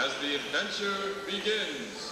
as the adventure begins.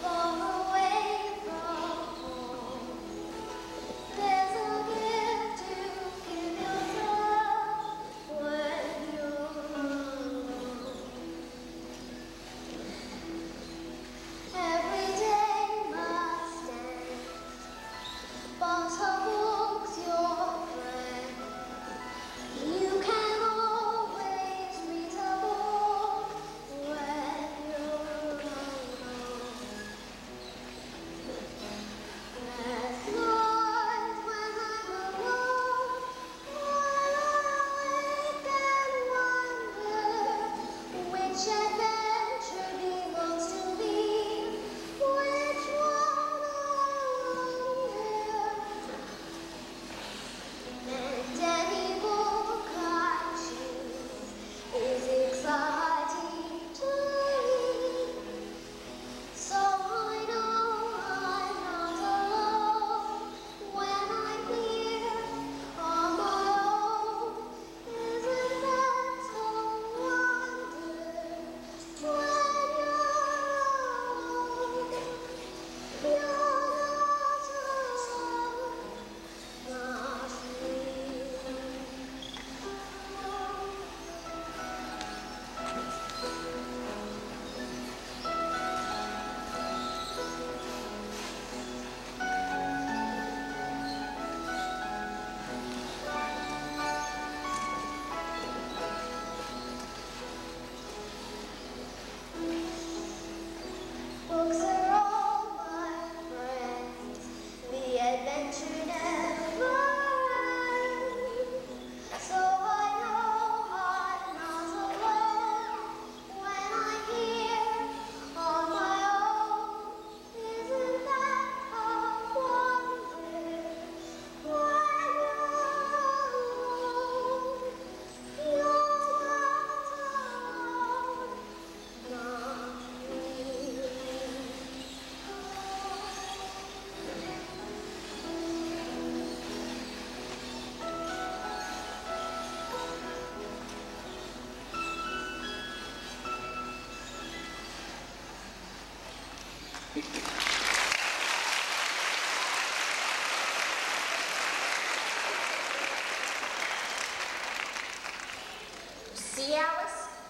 Far away from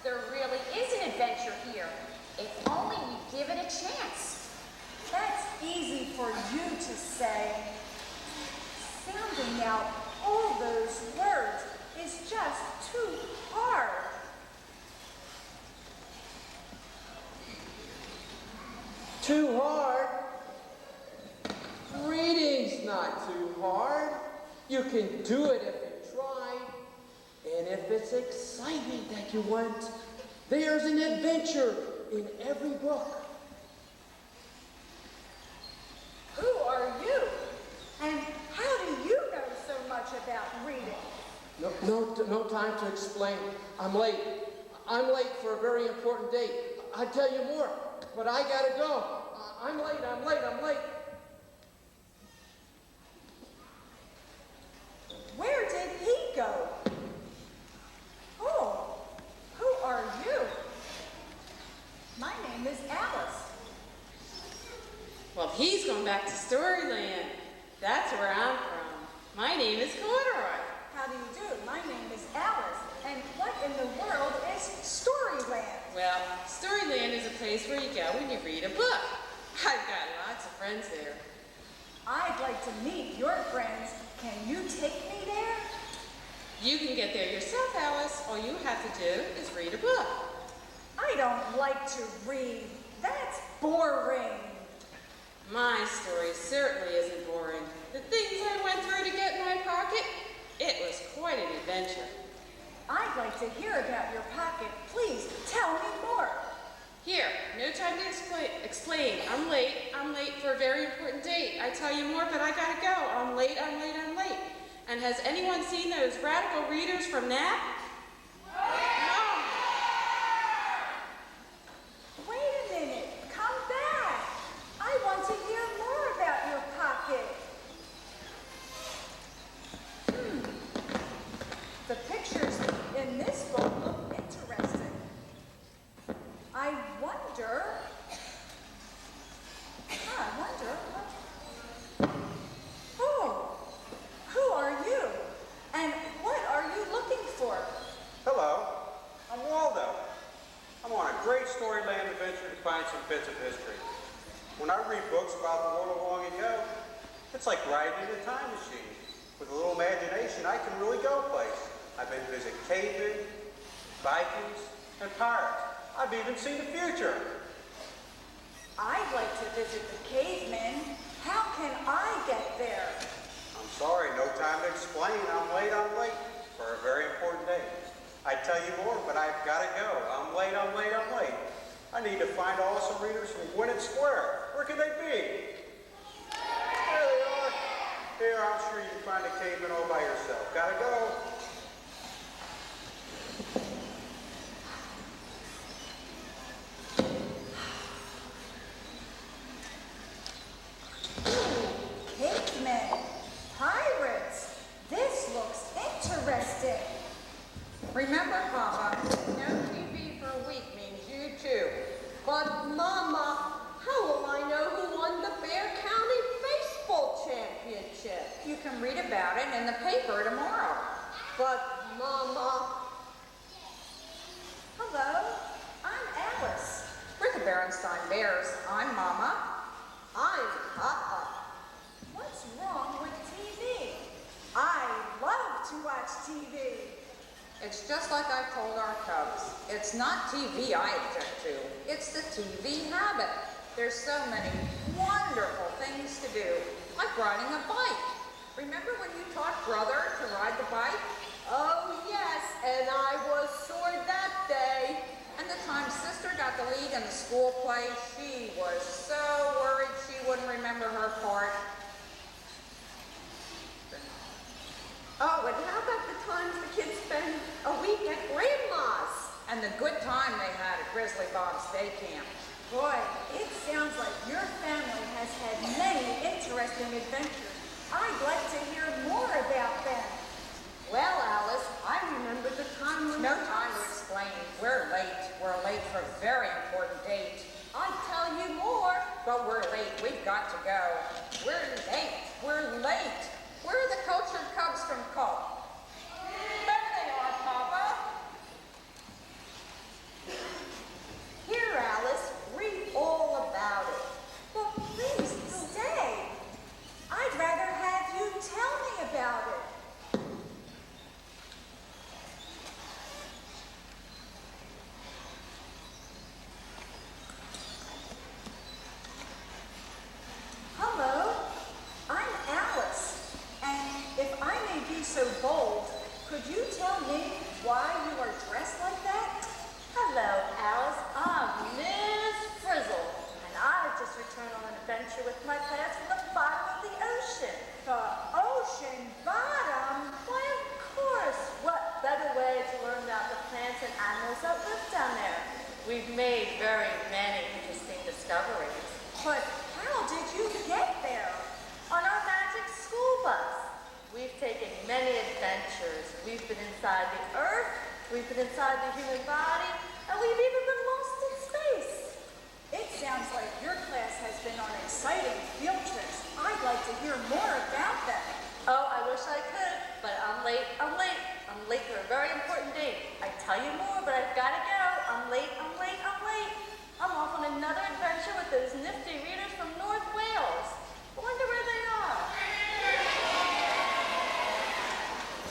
There really is an adventure here, if only we give it a chance. That's easy for you to say. Sounding out all those words is just too hard. Too hard? Reading's not too hard. You can do it if you try. And if it's excitement that you want, there's an adventure in every book. Who are you? And how do you know so much about reading? No time to explain. I'm late. I'm late for a very important date. I'd tell you more, but I gotta go. I'm late. Where did he go? Oh, who are you? My name is Alice. Well, he's going back to Storyland. That's where I'm from. My name is Corduroy. How do you do? My name is Alice. And what in the world is Storyland? Well, Storyland is a place where you go when you read a book. I've got lots of friends there. I'd like to meet your friends. Can you take me there? You can get there yourself, Alice. All you have to do is read a book. I don't like to read. That's boring. My story certainly isn't boring. The things I went through to get in my pocket, it was quite an adventure. I'd like to hear about your pocket. Please tell me more. Here, no time to explain. I'm late for a very important date. I tell you more, but I gotta go. I'm late. And has anyone seen those radical readers from NPAV? No. Wait a minute. Come back. I want to hear more about your pocket. The pictures in this book look interesting. I wonder. Oh, who are you? And what are you looking for? Hello, I'm Waldo. I'm on a great Storyland adventure to find some bits of history. When I read books about the world of long ago, it's like riding in a time machine. With a little imagination, I can really go places. I've been to visit cavemen, Vikings, and pirates. I've even seen the future. I'd like to visit the cavemen. How can I get there? I'm sorry, no time to explain. I'm late for a very important day. I'd tell you more, but I've got to go. I'm late. I need to find all some readers from Gwinnett Square. Where can they be? There they are. Here, I'm sure you can find a caveman all by yourself. Gotta go. Cavemen, pirates. This looks interesting. Remember, Papa, no TV for a week means you too. But, Mama, how will I know who won the Bear County Baseball Championship? You can read about it in the paper tomorrow. But, Mama... Hello, I'm Alice. We're the Berenstein Bears. I'm Mama. I'm Papa. What's wrong with TV? I love to watch TV. It's just like I told our cubs. It's not TV I object to. It's the TV habit. There's so many wonderful things to do, like riding a bike. Remember when you taught Brother to ride the bike? Oh, yes, and I was sore that day. And the time Sister got the lead in the school play, she was so worried she wouldn't remember her part. Oh, and how about the times the kids spend a week at Grandma's? And the good time they had at Grizzly Bob's Day Camp. Boy, it sounds like your family has had many interesting adventures. I'd like to hear more about them. Well, Alice, I remember the time when... No time to explain. We're late. We're late for a very important date. I'd tell you more. But we're late. We've got to go. We're late. We're late. Where are the cultured cubs from Culp? There they are, Papa. so bold, could you tell me why you are dressed like that? Hello, Alice. I'm Miss Frizzle, and I just returned on an adventure with my class from the bottom of the ocean. The ocean bottom? Why, of course. What better way to learn about the plants and animals that live down there? We've made very many interesting discoveries. But how did you get there? On our magic school bus. We've taken many adventures. We've been inside the earth, we've been inside the human body, and we've even been lost in space. It sounds like your class has been on exciting field trips. I'd like to hear more about them. Oh, I wish I could, but I'm late. I'm late for a very important date. I'd tell you more, but I've got to go. I'm late. I'm off on another adventure with those nifty readers from North Wales. I wonder where they are.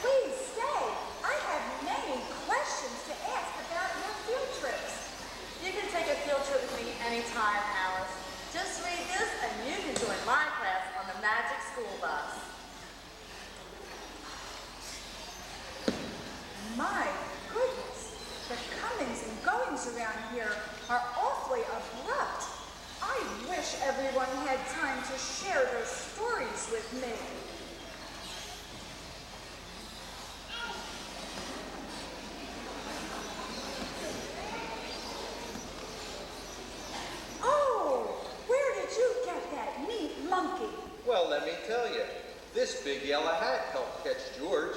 Please stay. I have many questions to ask about your field trips. You can take a field trip with me anytime, Alice. Just read this and you can join my class on the magic school bus. My goodness, the comings and goings around here are awfully abrupt. I wish everyone had time to share their stories with me. Oh, where did you get that neat monkey? Well, let me tell you, this big yellow hat helped catch George.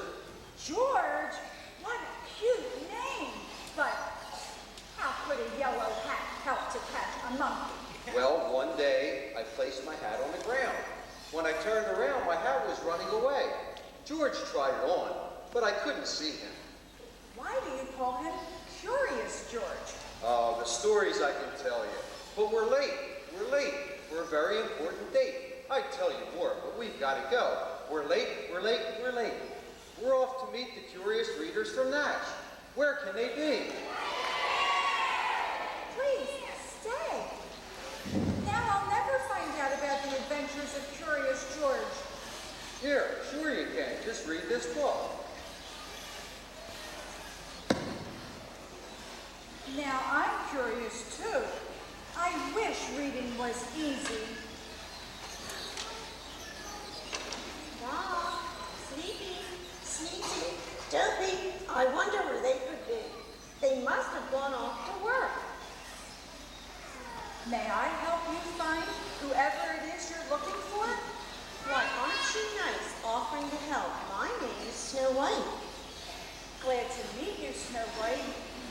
George? What a cute name! But how could a yellow hat help to catch a monkey? Well, one day, I placed my hat on the ground. When I turned around, my hat was running away. George tried it on, but I couldn't see him. Why do you call him Curious George? Oh, the stories I can tell you. But we're late for a very important date. I'd tell you more, but we've got to go. We're late. We're off to meet the curious readers from Nash. Where can they be? Please, stay. Now I'll never find out about the adventures of Curious George. Here, sure you can. Just read this book. Now I'm curious too. I wish reading was easy. Mom, Sleepy, Dopey, I wonder where they could be. They must have gone off to work. May I help you find whoever it is you're looking for? Why, aren't you nice offering to help? My name is Snow White. Glad to meet you, Snow White.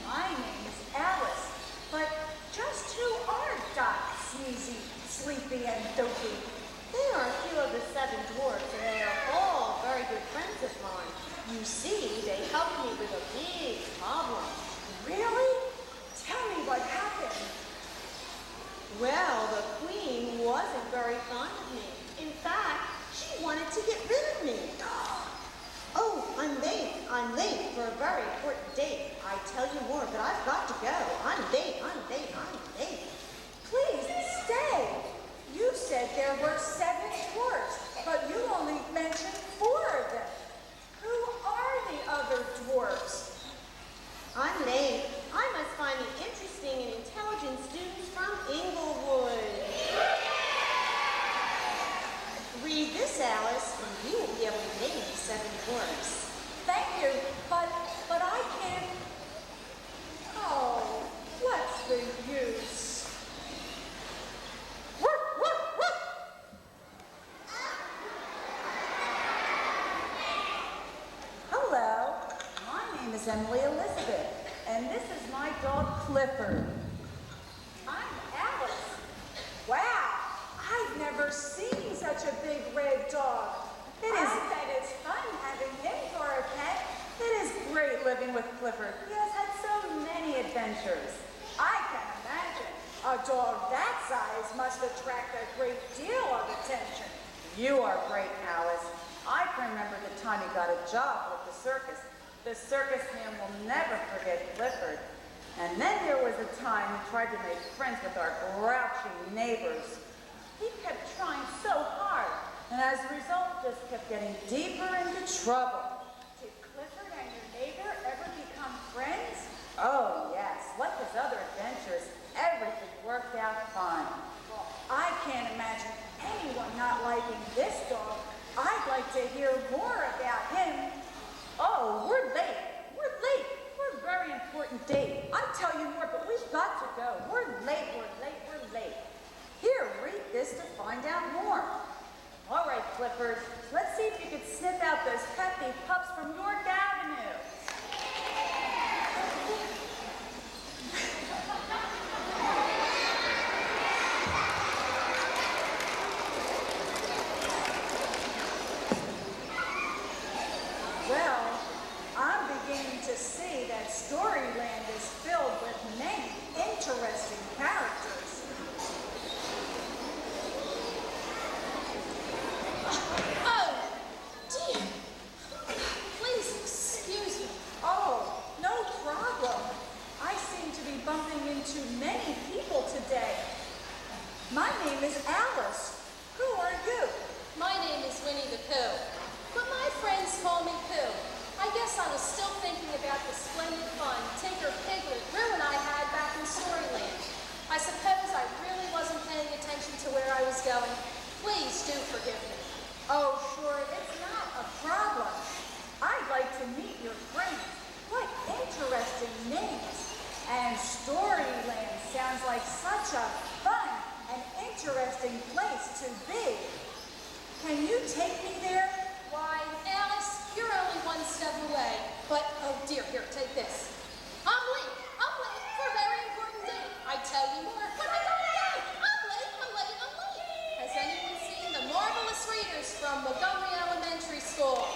My name is Alice. But just who are Doc, Sneezy, Sleepy, and Dopey? They are a few of the 7 dwarfs, and they are all very good friends of mine. You see, they helped me with a big problem. Really? Tell me what happened. Well, the queen wasn't very fond of me. In fact, she wanted to get rid of me. Oh, I'm late for a very important date. I tell you more, but I've got to go. I'm late. Please stay. You said there were 7 dwarfs, but you only mentioned 4 of them. Who are the other dwarfs? I'm late. I must find the interesting and intelligent students from Inglewood. Read this, Alice, and you will be able to name the 7 dwarfs. Thank you, but I can't. Oh, what's the use? Hello, my name is Emily Elizabeth, and this is my dog Clifford. I'm Alice. Wow, I've never seen such a big red dog. I bet it's fun having him for a pet. It is great living with Clifford. He has had so many adventures. I can imagine. A dog that size must attract a great deal of attention. You are great, Alice. I can remember the time you got a job with the circus. The circus man will never forget Clifford. And then there was a time he tried to make friends with our grouchy neighbors. He kept trying so hard, and as a result, just kept getting deeper into trouble. Oh, yes. Like his other adventures, everything worked out fine. Well, I can't imagine anyone not liking this dog. I'd like to hear more about him. Oh, we're late. We're late. We're a very important date. I'd tell you more, but we've got to go. We're late. We're late. We're late. Here, read this to find out more. All right, Clippers. Let's see if you could sniff out those hefty pups from York Avenue. Well, I'm beginning to see that Storyland is filled with many interesting characters. Oh, dear. Please excuse me. Oh, no problem. I seem to be bumping into many people today. My name is Alice. Who are you? My name is Winnie the Pooh, but my friends call me Pooh. I guess I was still thinking about the splendid fun Tinker, Piglet, Roo and I had back in Storyland. I suppose I really wasn't paying attention to where I was going. Please do forgive me. Oh, sure, it's not a problem. I'd like to meet your friends. What interesting names. And Storyland sounds like such a fun and interesting place to be. Can you take me there? Why, Alice, you're only one step away. But, oh dear, here, take this. I'm late for a very important date. I tell you more, but I gotta go. I'm late. Has anyone seen the marvelous readers from Montgomery Elementary School?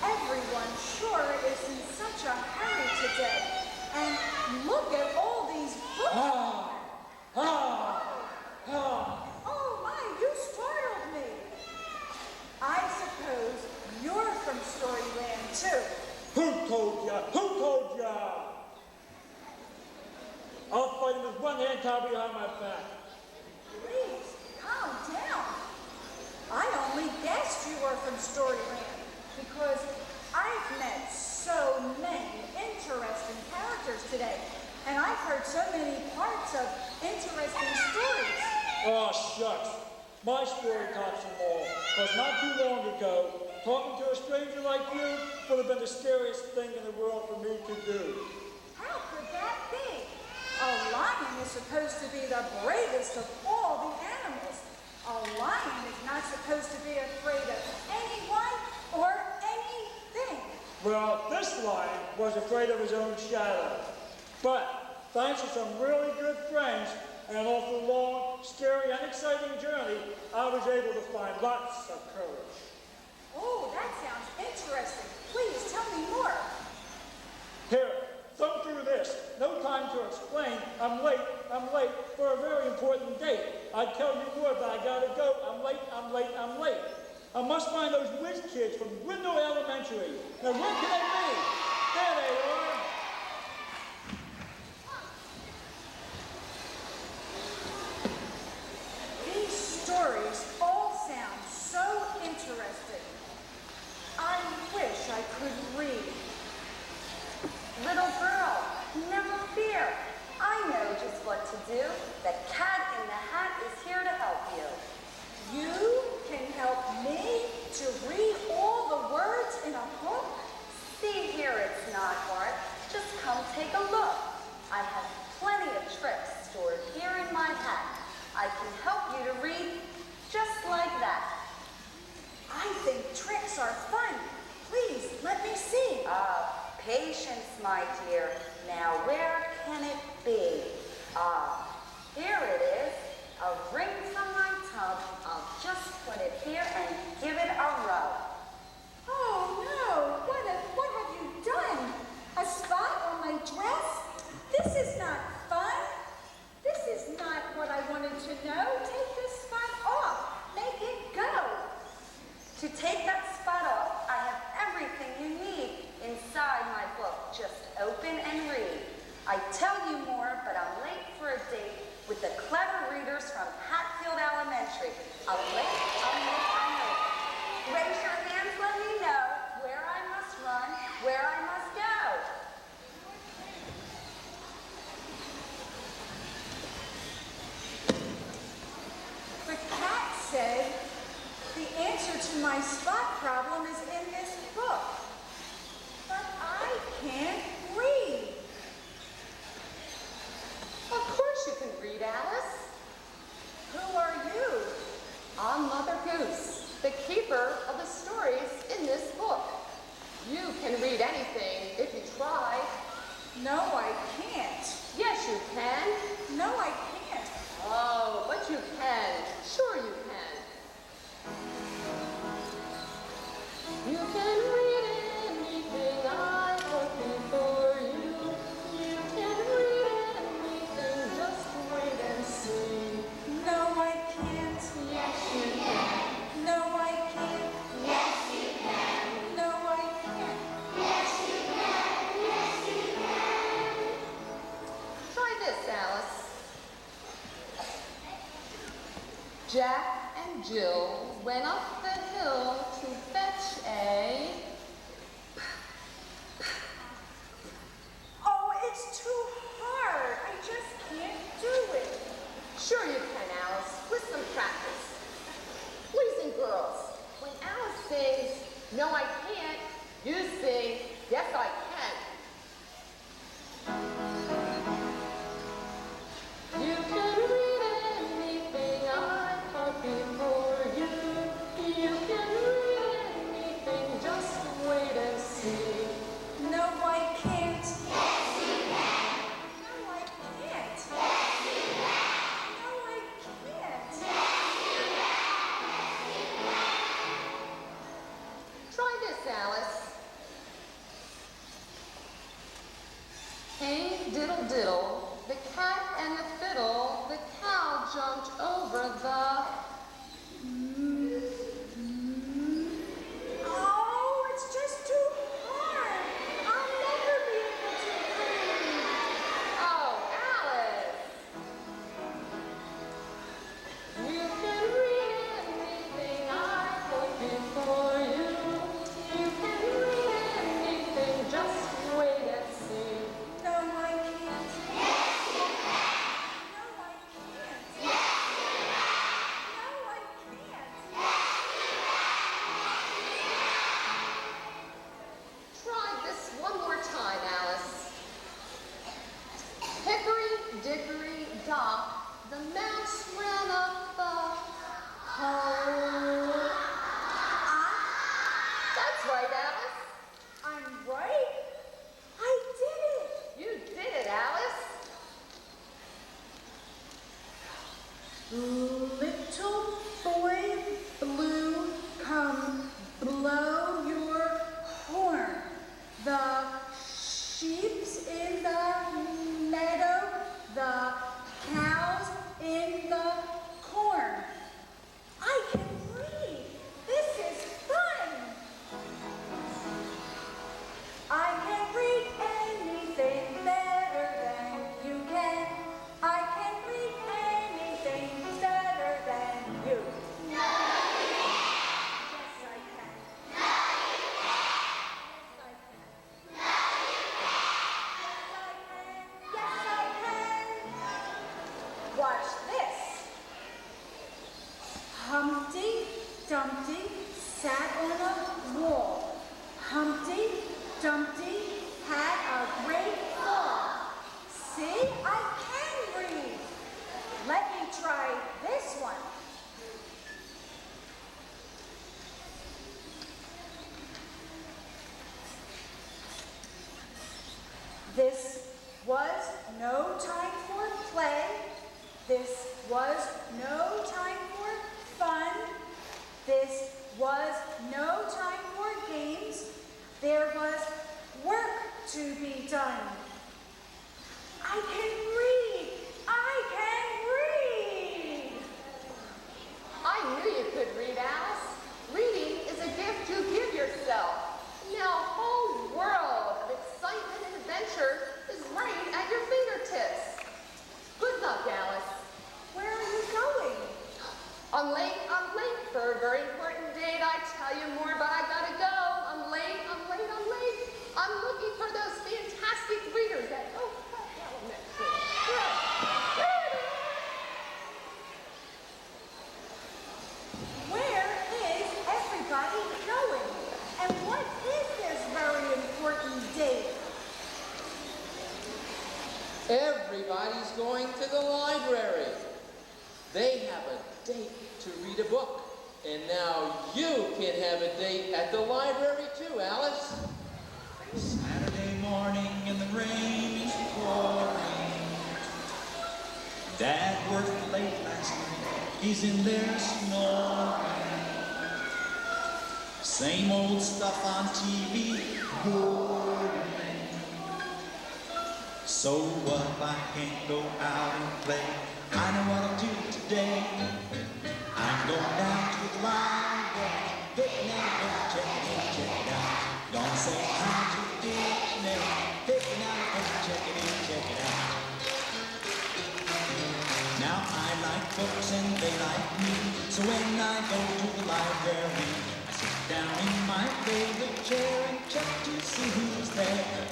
Everyone sure is in such a hurry today. And look at all these books. Oh my, you startled me. I suppose you're from Storyland too. Who told ya? Who told ya? I'll fight him with one hand tied behind my back. Please, calm down. I only guessed you were from Storyland because I've met so many interesting characters today, and I've heard so many parts of interesting stories. Oh, shucks. My story tops them all. Because not too long ago, talking to a stranger like you would have been the scariest thing in the world for me to do. How could that be? A lion is supposed to be the bravest of all the animals. A lion is not supposed to be afraid of anyone or anything. Well, this lion was afraid of his own shadow. But thanks to some really good friends and an awful long, scary, and exciting journey, I was able to find lots of courage. Oh, that sounds interesting. Please tell me more. Here, thumb through this. No time to explain. I'm late for a very important date. I'd tell you more, but I gotta go. I'm late. I must find those whiz kids from Window Elementary. Now, where can they be? There they are. These stories all sound so interesting. I wish I could read. Little girl, never fear. I know just what to do. The Cat in the Hat is here to help you. You can help me to read all the words in a book? See here, it's not hard. Just come take a look. I have plenty of tricks stored here in my hat. I can help you to read just like that. I think tricks are fun. Please, let me see. Patience, my dear. Now, where can it be? Here it is. A ring from my tub. I'll just put it here and give it a rub. Oh no, what have you done? A spot on my dress? This is not fun. This is not what I wanted to know. Take this spot off. Make it go. To take that spot off, I have everything you need inside my book. Just open and read. I Alice. Who are you? I'm Mother Goose, the keeper of the stories in this book. You can read anything if you try. No, I can't. Yes, you can. No, I can't. Oh, but you can. Sure you can. You can read anything I put before you. You can read anything, just wait and see. No, I can't. Yes, you can. No, I can't. Yes, you can. No, I can't. Yes, you can. Yes, you can. Try this, Alice. Jack and Jill went up the hill to fetch a... Oh, it's too hard. I just can't do it. Sure you can, Alice, with some practice. Boys and girls, when Alice sings, "No, I can't," you sing, "Yes, I can." You can read anything I put before you. You can read anything, just wait and see. No, I can't. Yes, you can. No, I can't. Yes, you can. No, I can't. Try this, Alice. Hey, diddle diddle, the cat and the fiddle, the cow jumped over the... Oh, it's just too hard. I'll never be able to read. Oh, Alice! You can read anything I put before you. You can read anything, just wait and see. No, I can't. Yes, you can. No, I can't. Yes, you can. No, I can't. Try this one more time, Alice. Hickory dickory dock, the mouse ran up the hole. That's right, Alice. I'm right. I did it. You did it, Alice. Little boy blue, come blow your horn. The sheep's in the meadow, the cows in the corn. I can read. This is fun. I can read anything better than you can. I can read anything better than you. No, you can't. Yes, I can. No, you can't. Yes, I can. No, you can't. Yes, I can. Yes, I can. Watch this. Humpty Dumpty sat on a wall. Humpty Dumpty had a great fall. See, I can read. Let me try this one. This was no time for play. This was no time for fun. This was no time for games. There was work to be done. I can read. I can read. I knew you could read, Alice. Reading is a gift you give yourself. Now a whole world of excitement and adventure is right at your fingertips. Good luck, Alice. Where are you going? I'm late for a very important date. I tell you more, but I gotta go. I'm late. I'm looking for those fantastic readers at Oak Park Elementary. everybody's going to the library. They have a date to read a book. And now you can have a date at the library too, Alice. Saturday morning and the rain is pouring. Dad worked late last night. He's in there snoring. Same old stuff on TV. Boring. So what if I can't go out and play? I know what I'll do today. I'm going down to the library, picking out a book, check it out. Gonna say hi to the dictionary, picking out a book, check it out. Now I like books and they like me, so when I go to the library, I sit down in my favorite chair and check to see who's there.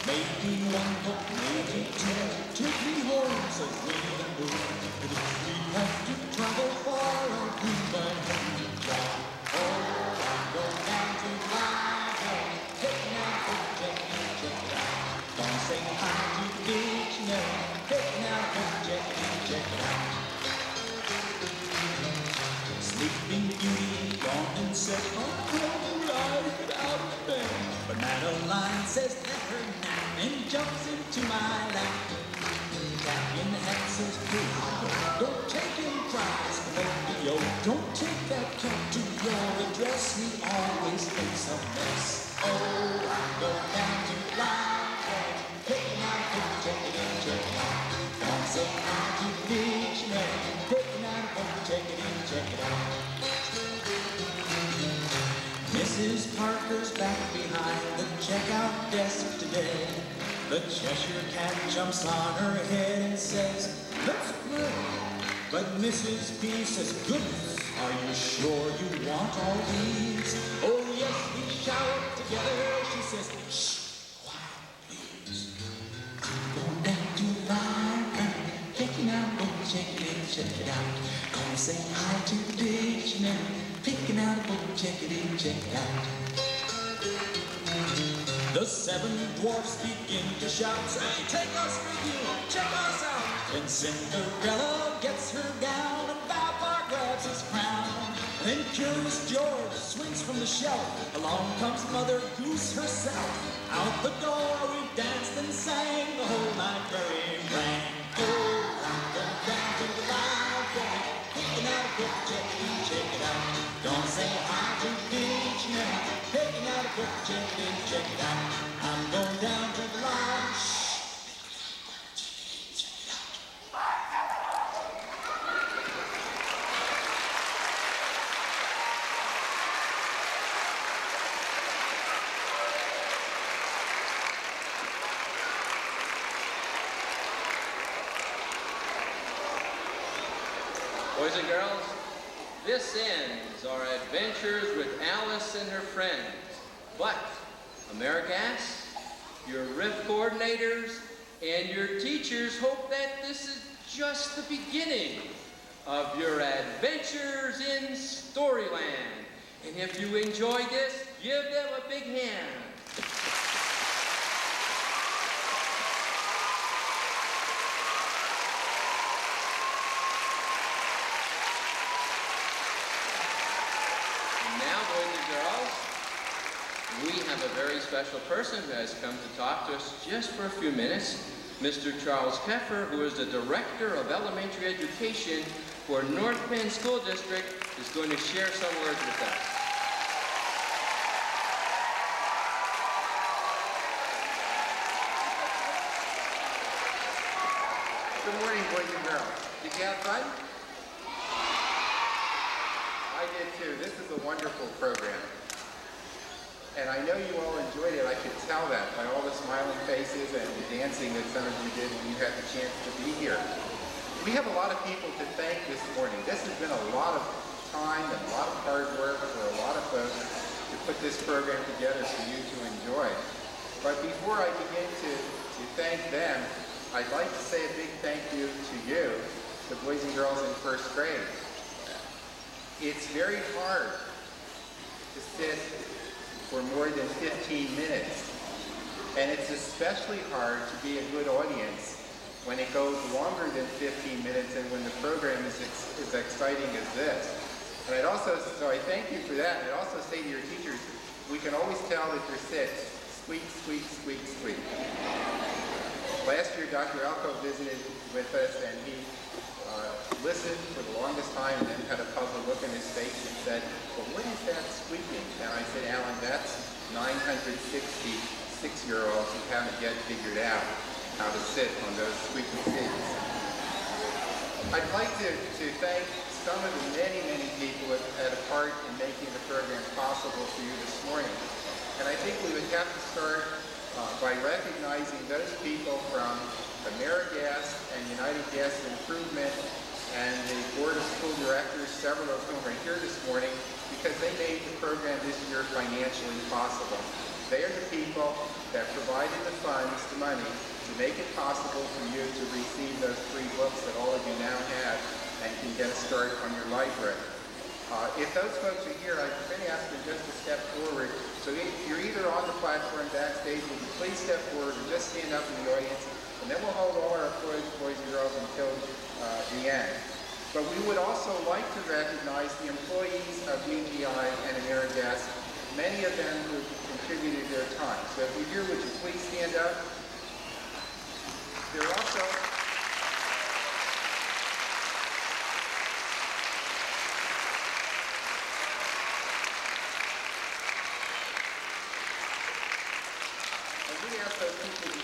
Maybe one book, maybe two, take me home, says Winnie the Pooh. But if we have to travel far, I'll do my homely job. Oh, I'm going down to the library, picking out a book, check it out. Gonna say hi to the dictionary, picking out a book, check it out. Sleeping Beauty yawned and said, oh, I get out of bed. But Madeline says, let her nap, and jumps into my lap. Captain Hat says, please, don't take him prize, Pinocchio. Don't take that cat to your address, he always makes a mess. Oh, I'm going down to the library, picking out a book, check it out. Don't say hi to the dictionary, picking out a book, check it out. Mrs. Parker's back behind the checkout desk today. The Cheshire Cat jumps on her head and says, let's play. But Mrs. P says, goodness, are you sure you want all these? Oh yes, we shout together. She says, shh, quiet, please. I'm going down to the library, picking out a book, check it out. Gonna say hi to the dictionary, picking out a book, check it out. The seven dwarfs begin to shout, say, take us with you, check us out. Then Cinderella gets her gown and Balthar grabs his crown. Then Curious George swings from the shelf. Along comes Mother Goose herself. Out the door we danced and sang, the whole library rang. Oh, I'm going down to the library, picking out a book, check it out. Don't say hi to the dictionary, picking out a book, check it out. I'm going down to the library. Boys and girls, this ends our adventures with Alice and her friends. But Americas, your RIF coordinators, and your teachers hope that this is just the beginning of your adventures in Storyland. And if you enjoyed this, give them a big hand. We have a very special person who has come to talk to us just for a few minutes. Mr. Charles Keffer, who is the Director of Elementary Education for North Penn School District, is going to share some words with us. Good morning, boys and girls. Did you have fun? I did too. This is a wonderful program. And I know you all enjoyed it. I could tell that by all the smiling faces and the dancing that some of you did when you had the chance to be here. We have a lot of people to thank this morning. This has been a lot of time and a lot of hard work for a lot of folks to put this program together for you to enjoy. But before I begin to thank them, I'd like to say a big thank you to you, the boys and girls in first grade. It's very hard to sit for more than 15 minutes. And it's especially hard to be a good audience when it goes longer than 15 minutes and when the program is as exciting as this. And so I thank you for that. And I'd also say to your teachers, we can always tell that you're sick. Squeak, squeak, squeak, squeak. Last year, Dr. Alco visited with us, and he listened for the longest time and then had a puzzled look in his face and said, well, what is that squeaking? And I said, Alan, that's 960 6-year-olds who haven't yet figured out how to sit on those squeaky seats. I'd like to thank some of the many, many people that had a part in making the program possible for you this morning. And I think we would have to start by recognizing those people from AmeriGas and United Gas Improvement and the Board of School Directors, several of whom are here this morning, because they made the program this year financially possible. They are the people that provided the funds, the money, to make it possible for you to receive those free books that all of you now have and can get a start on your library. If those folks are here, I'm going to ask them just to step forward. So if you're either on the platform backstage, would you please step forward or just stand up in the audience, and then we'll hold all our employees, boys and girls, until the end. But we would also like to recognize the employees of UGI and AmeriGas, many of them who contributed their time. So if you're here, would you please stand up? There are also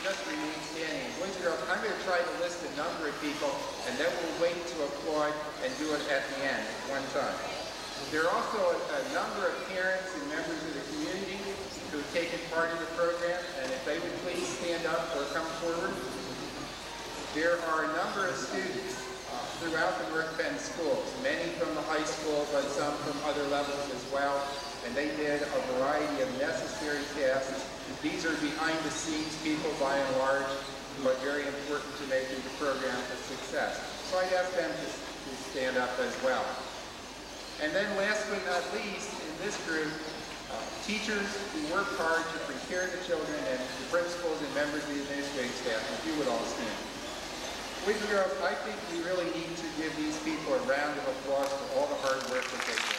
just remain standing. Boys and girls, I'm going to try to list a number of people, and then we'll wait to applaud and do it at the end, one time. There are also a number of parents and members of the community who have taken part in the program, and if they would please stand up or come forward. There are a number of students throughout the North Bend schools, many from the high school, but some from other levels as well, and they did a variety of necessary tasks. These are behind-the-scenes people, by and large, but very important to making the program a success. So I'd ask them to stand up as well. And then last but not least, in this group, teachers who work hard to prepare the children, and the principals and members of the administrative staff, if you would all stand. Boys and girls, I think we really need to give these people a round of applause for all the hard work that they do.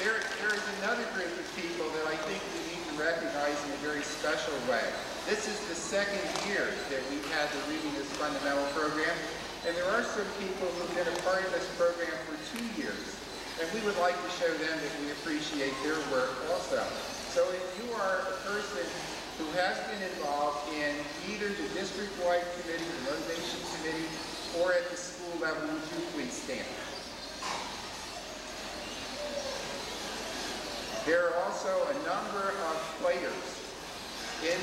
There is another group of people that I think we need to recognize in a very special way. This is the second year that we've had the Reading is Fundamental program, and there are some people who've been a part of this program for 2 years, and we would like to show them that we appreciate their work also. So if you are a person who has been involved in either the district-wide committee, the motivation committee, or at the school level, would you please stand? There are also a number of players in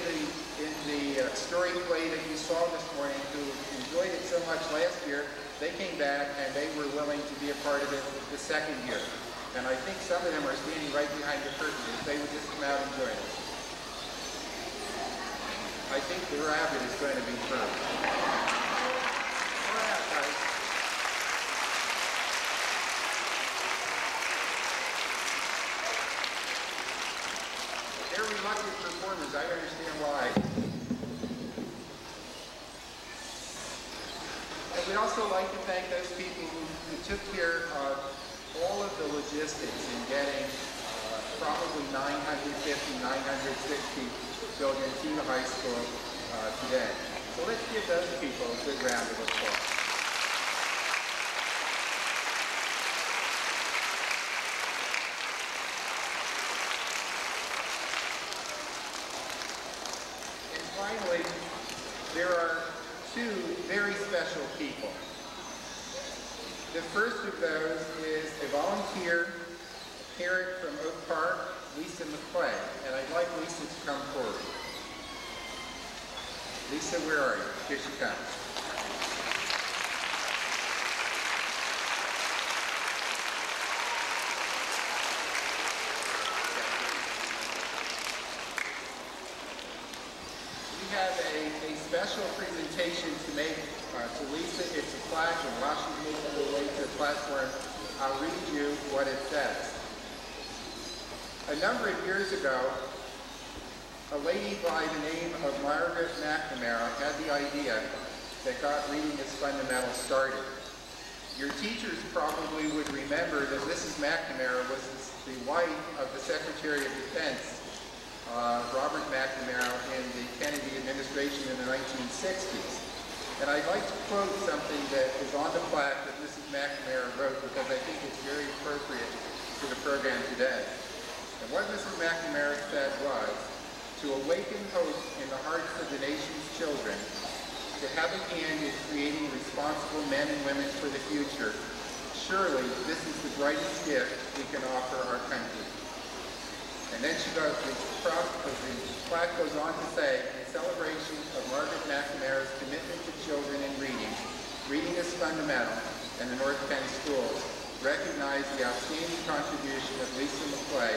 the story play that you saw this morning who enjoyed it so much last year, they came back and they were willing to be a part of it the second year. And I think some of them are standing right behind the curtain. If they would just come out and join us. I think the rabbit is going to be first. All right, guys. They're reluctant performers. I understand why. And we'd also like to thank those people who took care of all of the logistics in getting probably 950, 960 children to the high school today. So let's give those people a good round of applause. Finally, there are two very special people. The first of those is a volunteer, a parent from Oak Park, Lisa McClay, and I'd like Lisa to come forward. Lisa, where are you? Here she comes. We have a special presentation to make to Lisa, it's a plaque, and while she's making her way to the platform, I'll read you what it says. A number of years ago, a lady by the name of Margaret McNamara had the idea that got reading as fundamental started. Your teachers probably would remember that Mrs. McNamara was the wife of the Secretary of Defense, Robert McNamara, in the Kennedy administration in the 1960s. And I'd like to quote something that is on the plaque that Mrs. McNamara wrote because I think it's very appropriate for the program today. And what Mrs. McNamara said was, to awaken hope in the hearts of the nation's children, to have a hand in creating responsible men and women for the future, surely this is the brightest gift we can offer our country. And then the plaque goes on to say, in celebration of Margaret McNamara's commitment to children and reading is fundamental, and the North Penn schools recognize the outstanding contribution of Lisa McClay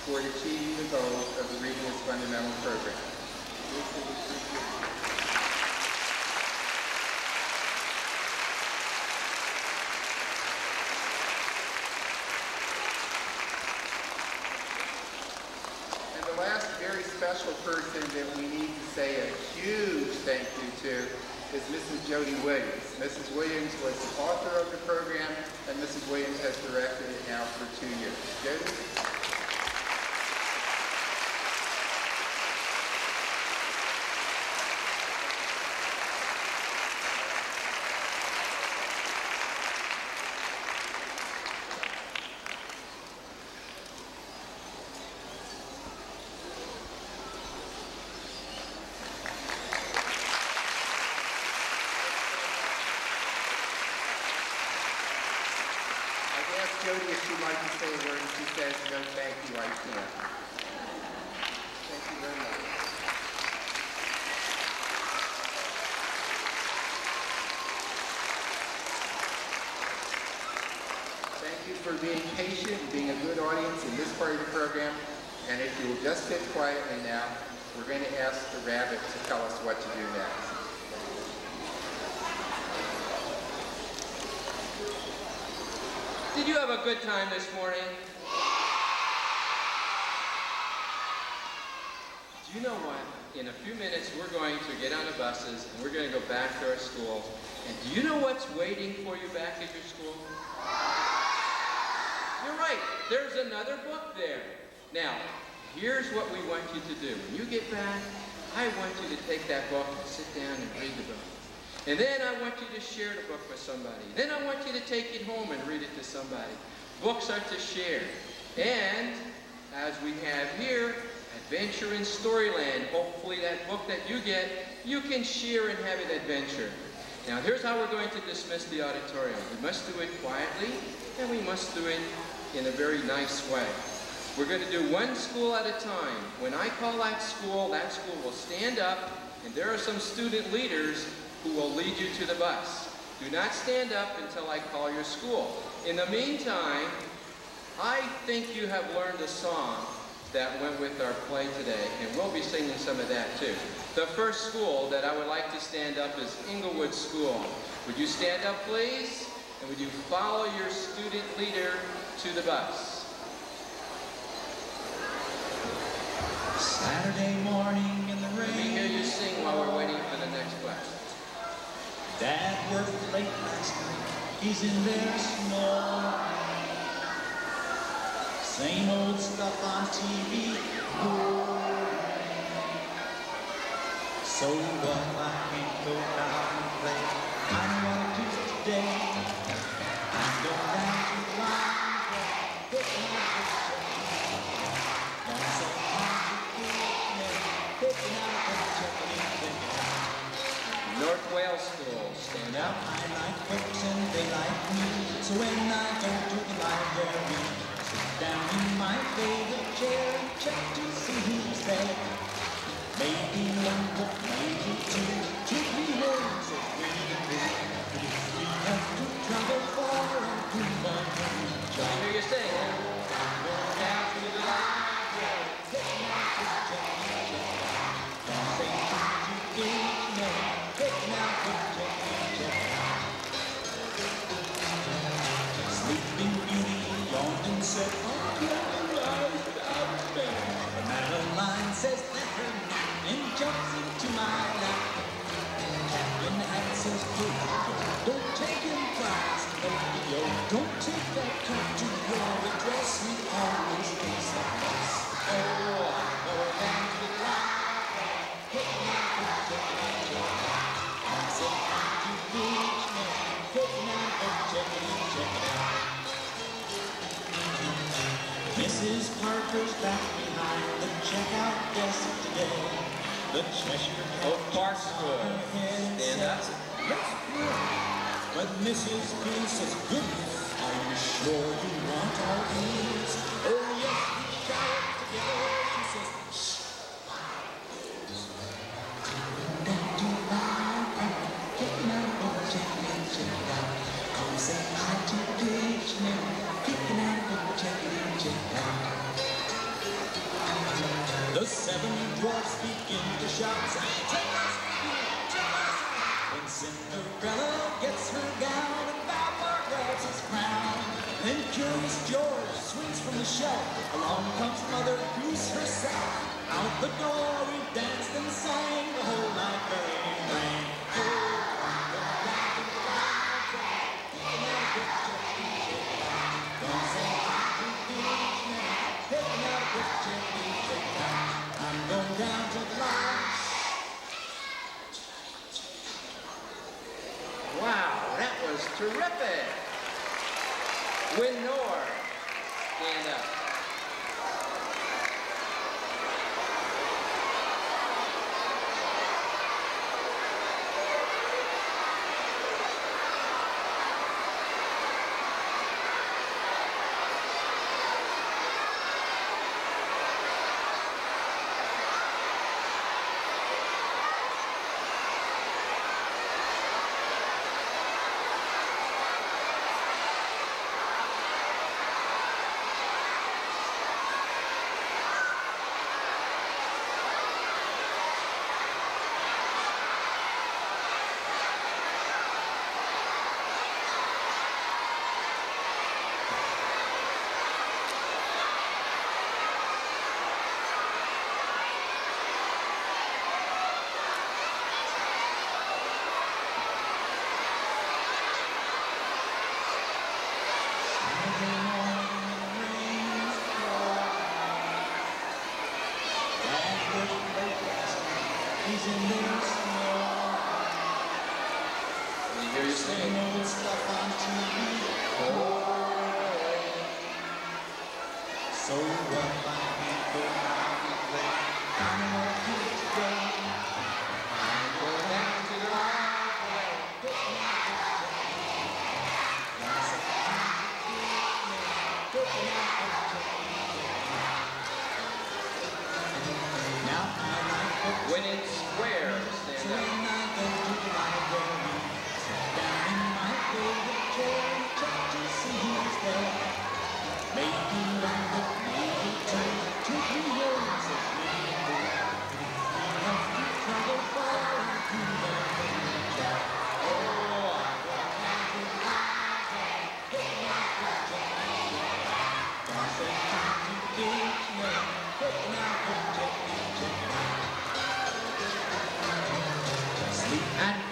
toward achieving the goals of the Reading is Fundamental program. And the last very special person that we need to say a huge thank you to is Mrs. Jody Williams. Mrs. Williams was the author of the program, and Mrs. Williams has directed it now for 2 years. Jody? Jody, if she'd like to say a word, and she says, no, thank you, I can't. Thank you very much. Thank you for being patient and being a good audience in this part of the program. And if you will just sit quietly now, we're going to ask the rabbit to tell us what to do next. Did you have a good time this morning? Do you know what? In a few minutes, we're going to get on the buses and we're going to go back to our schools. And do you know what's waiting for you back at your school? You're right. There's another book there. Now, here's what we want you to do. When you get back, I want you to take that book and sit down and read the book. And then I want you to share the book with somebody. Then I want you to take it home and read it to somebody. Books are to share. And, as we have here, Adventure in Storyland. Hopefully that book that you get, you can share and have an adventure. Now, here's how we're going to dismiss the auditorium. We must do it quietly, and we must do it in a very nice way. We're going to do one school at a time. When I call that school will stand up, and there are some student leaders who will lead you to the bus. Do not stand up until I call your school. In the meantime, I think you have learned a song that went with our play today, and we'll be singing some of that too. The first school that I would like to stand up is Inglewood School. Would you stand up, please? And would you follow your student leader to the bus? Saturday morning in the rain. Let me hear you sing while we're waiting for the next class. Dad worked late last night, he's in there snoring. Same old stuff on TV, so what, I can't go down and play. I know what to do today. I'm going down to the line, put my picture. Don't say how you feel, picking out a picture. North Wales School, stand up. I like books and they like me, so when I go to the library, sit down in my favorite chair and check to see who's there. Maybe one book, maybe two, 2-3 words of reading. But if we have to travel far and do my job, I hear you sing. I'm going down to the library, get my picture. Don't say what you do, no. Take now, picture. don't take that cat to your address. We always face a mess. Oh, I go down to the library, put my picture in your hat. I say, I'm too rich, man. Put my picture in your hat. Mrs. Parker's back behind the checkout desk today. The Cheshire Cat Both parts good. Stand up. Let's play. But Mrs. P says, goodness, are you sure you want all these? Oh yes, we shout together. She says, shh. Down to library, getting out of check out. Come say hi to Dictionary, kicking out of check out. The seven dwarfs begin to shout, say, take us with you, check us out. When Cinderella gets her gown and Balthazar grabs his crown, then Curious George swings from the shelf. Along comes Mother Goose herself. Out the door we danced and sang the whole night very rang. Oh, go down to the library, picking out a picture, don't say hi to Dictionary, picking out a picture, I'm going down to the library. Wow, that was terrific. Winnour, stand up. When it's square, stand up.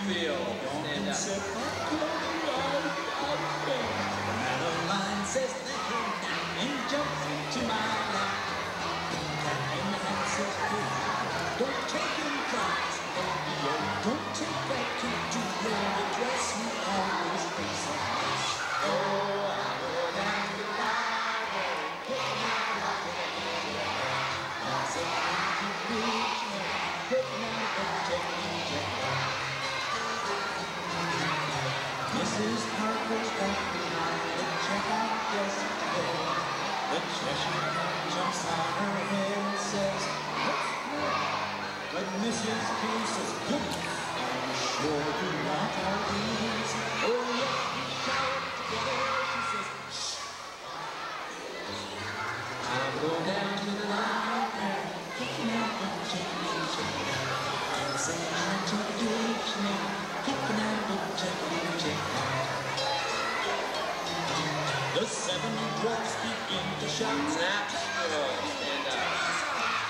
Feel, stand up. Madeline says thank you and jumps into my lap. Cat in the hat says please, don't take any prize. Don't take that kid to your address. We always face a mess. Oh, I go down to the library, picking out a picture. I say thank you, Dictionary, picking out a picture. Mrs. Parker's back behind the checkout desk today. The Cheshire Cat jumps on her head and says, let's play. But Mrs. P says, goodness, are you sure you want all these? Oh yes, we shout together. She says, shh. I'll go down to the library, picking out the dictionary. I'll say hi to the dictionary, picking out the dictionary. The seven dwarfs begin to shout. That's good. Stand up.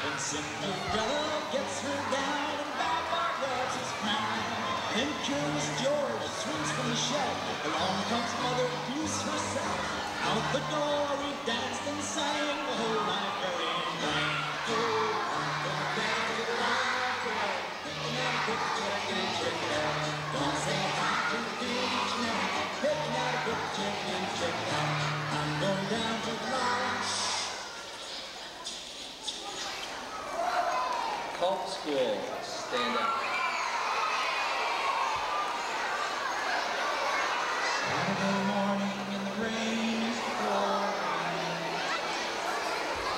When Cinderella gets her gown and Balthazar grabs his crown, Then curious George swings from the shelf. Along comes Mother Goose herself. Out the door we danced and sang the whole library rang. Oh, I'm going down to the library, picking out a book, check it out. Gonna say hi to the dictionary, picking out a book, check it out. I'm going down to the library. Call to school. Stand up. Saturday morning and the rain is pouring.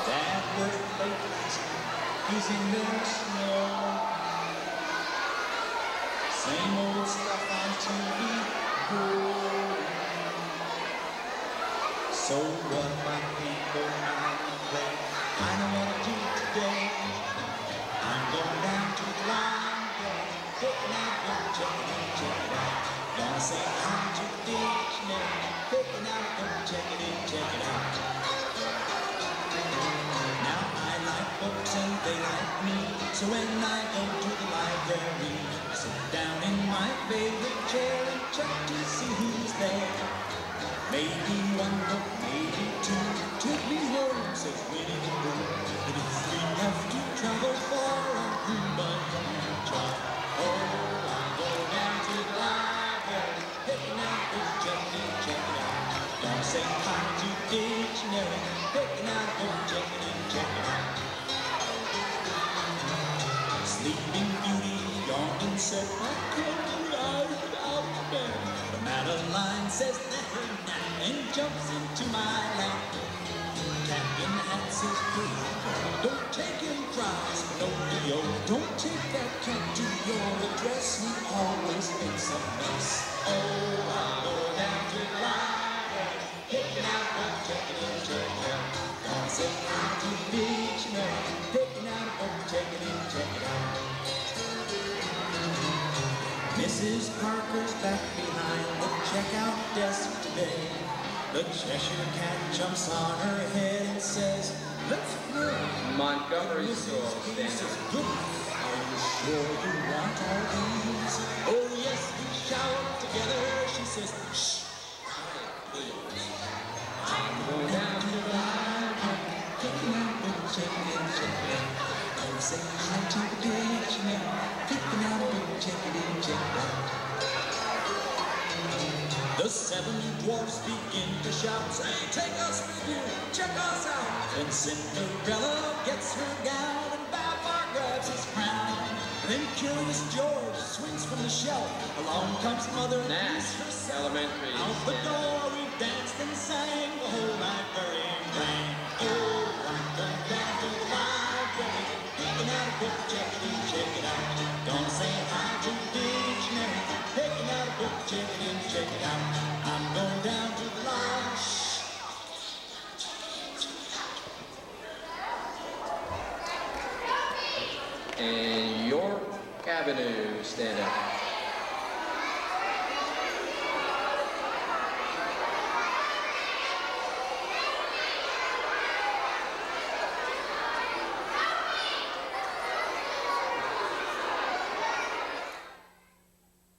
Dad worked late last night, he's in there snoring. Same old stuff on TV, boring. So what my people out and play, I know what to do today. I'm going down to the library, picking out a book, check it out. Gonna say hi to the dictionary, picking out a book, check it out. Now I like books and they like me, so when I go to the library, I sit down in my favorite chair and check to see who's there. Maybe one book, maybe two, take me home, says Winnie the Pooh. But if we have to travel far, I'll bring my child. Oh, I'm going down to the library, picking out books, check it out. Gonna say hi to the dictionary, picking out a book, check it out. Sleeping Beauty yawned and said, I can't get out of bed. But Madeline says, let her nap, and jumps into my lap. Captain Hat says, please, don't take him prize, Pinocchio. Don't take that cat to your address, he always makes a mess. Oh, I'll go down to the library, picking out a book, check it out. Gonna say hi to the dictionary, picking out a book, check it out. Mrs. Parker's back behind the checkout desk today. The Cheshire Cat jumps on her head and says, let's go. Montgomery School. Stand up. Are you sure you want all these? Oh yes, we shout together. She says, shh, quiet please. I'm going down to the library, picking out a book, check it out. Gonna say hi to the dictionary, picking out a book, check it out. The seven dwarfs begin to shout, say, take us with you, check us out. Then Cinderella gets her gown and Babar grabs his crown. Then Curious George swings from the shelf. Along comes Mother Goose herself. Elementary. Out the door we danced and sang, the whole library rang. Oh, I'm going down to the library, picking out a book, check it out. Gonna say hi to the dictionary, picking out a book, check it out. I'm going down to the library. And York Avenue. Stand up.